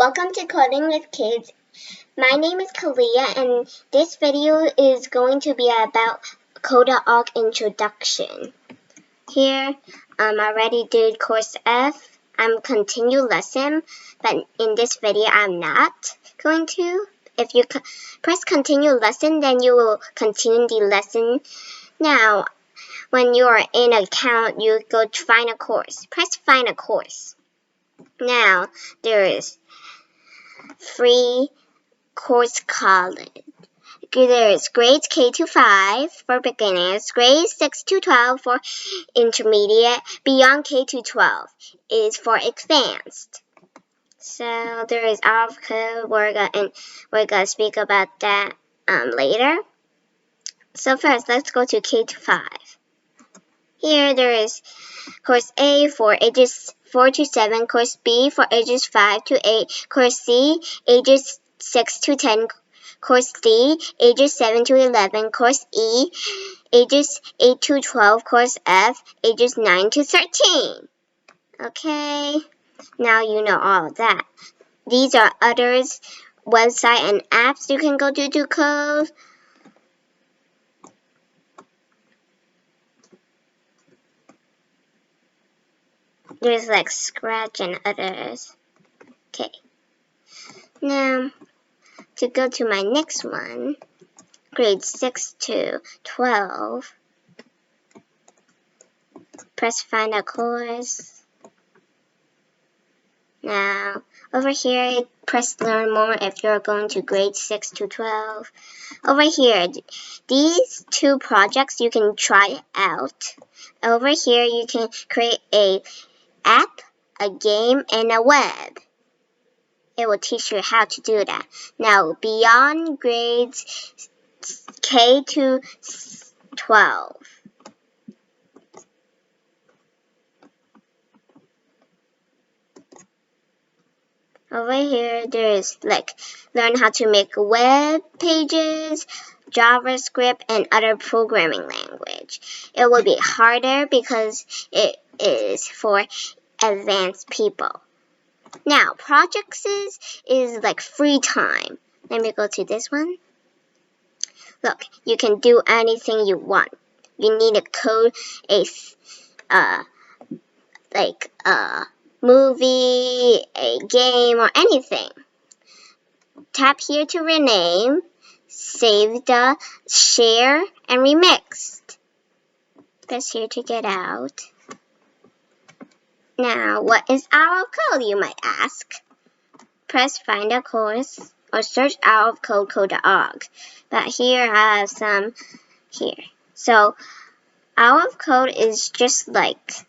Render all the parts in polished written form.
Welcome to Coding with Kids. My name is Kalia and this video is going to be about Code.org introduction. Here, I already did course F. I'm continue lesson, but in this video I'm not going to. If you press continue lesson, then you will continue the lesson. Now, when you are in an account, you go to find a course. Press find a course. Now, there is free course college. There is grades K to 5 for beginners, grades 6 to 12 for intermediate, beyond K to 12 is for advanced. So there is out of code. We're gonna speak about that later. So first, let's go to K to 5. Here there is course A for ages 4 to 7, course B for ages 5 to 8, course C ages 6 to 10, course D ages 7 to 11, course E ages 8 to 12, course F ages 9 to 13. Okay, now you know all of that. These are others website and apps you can go to code. There's like Scratch and others. Okay. Now, to go to my next one, grades 6 to 12, press find a course. Now, over here, press learn more if you're going to grades 6 to 12. Over here, these two projects you can try out. Over here, you can create a app, a game, and a web. It will teach you how to do that. Now, beyond grades K to 12. Over here, there is like learn how to make web pages, JavaScript, and other programming language. It will be harder because it is for advanced people. Now, projects is like free time. Let me go to this one. Look, you can do anything you want. You need to code a movie, a game, or anything. Tap here to rename, save the, share, and remix. Press here to get out. Now, what is out of code, you might ask? Press find a course or search out of code Code.org. But here I have some here. So, out of code is just like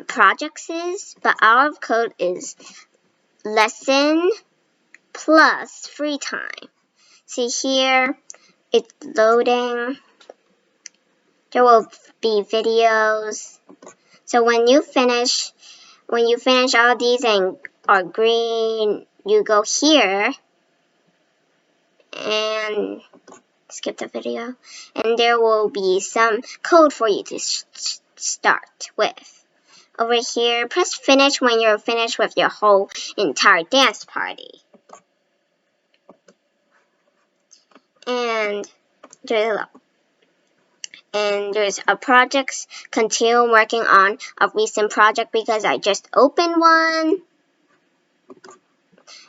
projects is, but out of code is lesson plus free time. See here, it's loading. There will be videos. So when you finish all these and are green, you go here and skip the video, and there will be some code for you to start with. Over here, press finish when you're finished with your whole entire dance party. And there's a projects, continue working on a recent project because I just opened one.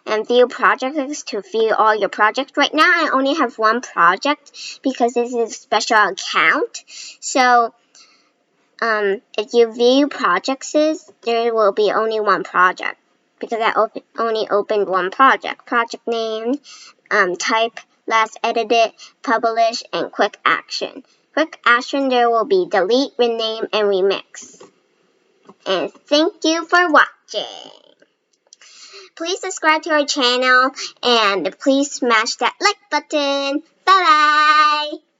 And view projects to view all your projects. Right now I only have one project because this is a special account. So if you view projects, there will be only one project because I only opened one project. Project name, type, last edited, publish, and quick action. Quick action, there will be delete, rename, and remix. And thank you for watching. Please subscribe to our channel and please smash that like button. Bye bye!